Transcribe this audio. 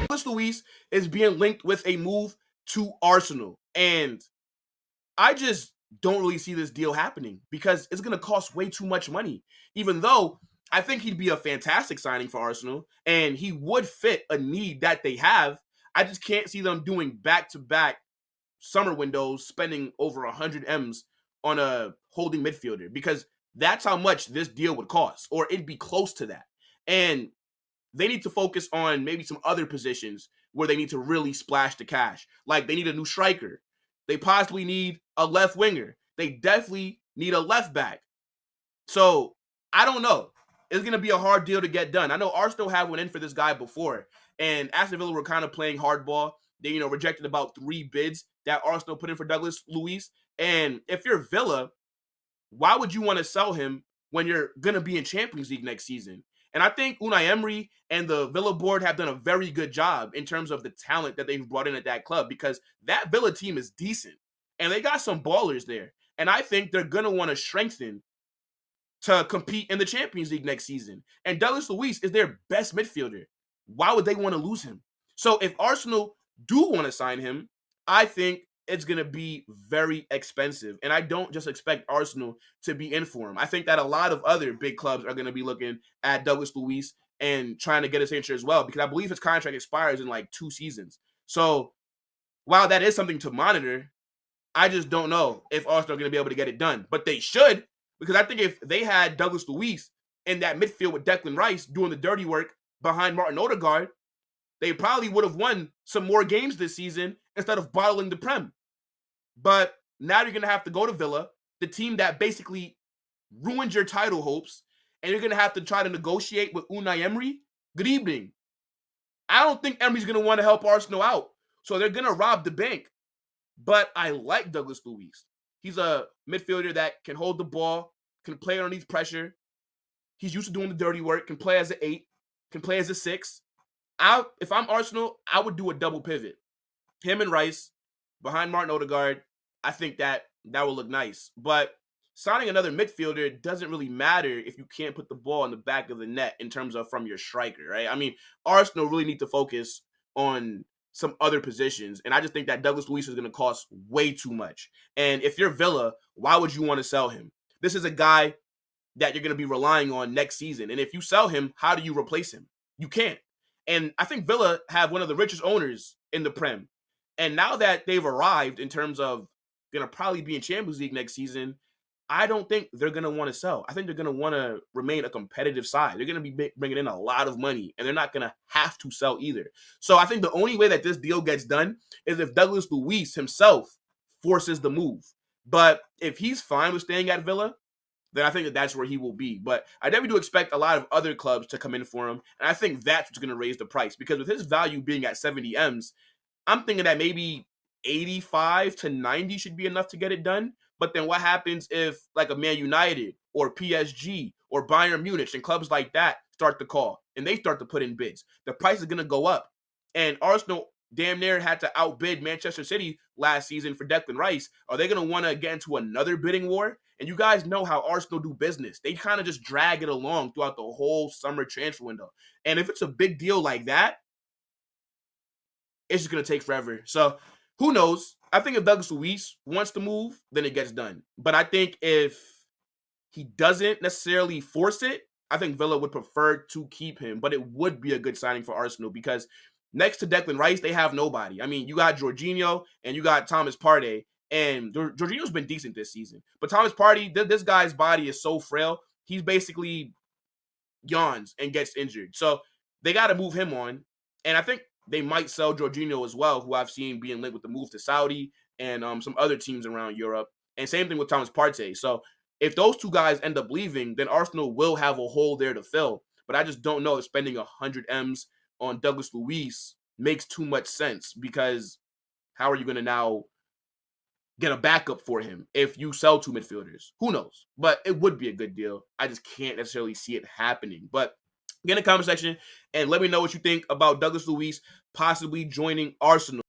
Douglas Luiz is being linked with a move to Arsenal, and I just don't really see this deal happening because it's going to cost way too much money. Even though I think he'd be a fantastic signing for Arsenal and he would fit a need that they have, I just can't see them doing back-to-back summer windows spending over 100 M's on a holding midfielder because that's how much this deal would cost, or it'd be close to that. And they need to focus on maybe some other positions where they need to really splash the cash. Like they need a new striker. They possibly need a left winger. They definitely need a left back. So I don't know. It's going to be a hard deal to get done. I know Arsenal had one in for this guy before, and Aston Villa were kind of playing hardball. They, rejected about 3 bids that Arsenal put in for Douglas Luiz. And if you're Villa, why would you want to sell him when you're going to be in Champions League next season? And I think Unai Emery and the Villa board have done a very good job in terms of the talent that they've brought in at that club because that Villa team is decent and they got some ballers there. And I think they're going to want to strengthen to compete in the Champions League next season. And Douglas Luiz is their best midfielder. Why would they want to lose him? So if Arsenal do want to sign him, I think it's going to be very expensive. And I don't just expect Arsenal to be in for him. I think that a lot of other big clubs are going to be looking at Douglas Luiz and trying to get his signature as well, because I believe his contract expires in like 2 seasons. So while that is something to monitor, I just don't know if Arsenal are going to be able to get it done. But they should, because I think if they had Douglas Luiz in that midfield with Declan Rice doing the dirty work behind Martin Odegaard, they probably would have won some more games this season instead of bottling the Prem. But now you're going to have to go to Villa, the team that basically ruined your title hopes, and you're going to have to try to negotiate with Unai Emery. Good evening. I don't think Emery's going to want to help Arsenal out, so they're going to rob the bank. But I like Douglas Luiz. He's a midfielder that can hold the ball, can play underneath pressure. He's used to doing the dirty work, can play as an 8, can play as a 6. If I'm Arsenal, I would do a double pivot. Him and Rice behind Martin Odegaard. I think that will look nice. But signing another midfielder doesn't really matter if you can't put the ball in the back of the net in terms of from your striker, right? I mean, Arsenal really need to focus on some other positions. And I just think that Douglas Luiz is going to cost way too much. And if you're Villa, why would you want to sell him? This is a guy that you're going to be relying on next season. And if you sell him, how do you replace him? You can't. And I think Villa have one of the richest owners in the Prem. And now that they've arrived in terms of going to probably be in Champions League next season, I don't think they're going to want to sell. I think they're going to want to remain a competitive side. They're going to be bringing in a lot of money, and they're not going to have to sell either. So I think the only way that this deal gets done is if Douglas Luiz himself forces the move. But if he's fine with staying at Villa, then I think that that's where he will be. But I definitely do expect a lot of other clubs to come in for him, and I think that's what's going to raise the price. Because with his value being at 70 M's, I'm thinking that maybe 85 to 90 should be enough to get it done. But then what happens if like a Man United or PSG or Bayern Munich and clubs like that start to call and they start to put in bids? The price is going to go up. And Arsenal damn near had to outbid Manchester City last season for Declan Rice. Are they going to want to get into another bidding war? And you guys know how Arsenal do business. They kind of just drag it along throughout the whole summer transfer window. And if it's a big deal like that, it's just going to take forever. So who knows? I think if Douglas Luiz wants to move, then it gets done. But I think if he doesn't necessarily force it, I think Villa would prefer to keep him. But it would be a good signing for Arsenal because next to Declan Rice, they have nobody. I mean, you got Jorginho and you got Thomas Partey. And Jorginho's been decent this season. But Thomas Partey, this guy's body is so frail. He's basically yawns and gets injured. So they got to move him on. And I think they might sell Jorginho as well, who I've seen being linked with the move to Saudi and some other teams around Europe. And same thing with Thomas Partey. So if those two guys end up leaving, then Arsenal will have a hole there to fill. But I just don't know if spending 100 M's on Douglas Luiz makes too much sense, because how are you going to now get a backup for him if you sell 2 midfielders? Who knows? But it would be a good deal. I just can't necessarily see it happening. But get in the comment section and let me know what you think about Douglas Luiz possibly joining Arsenal.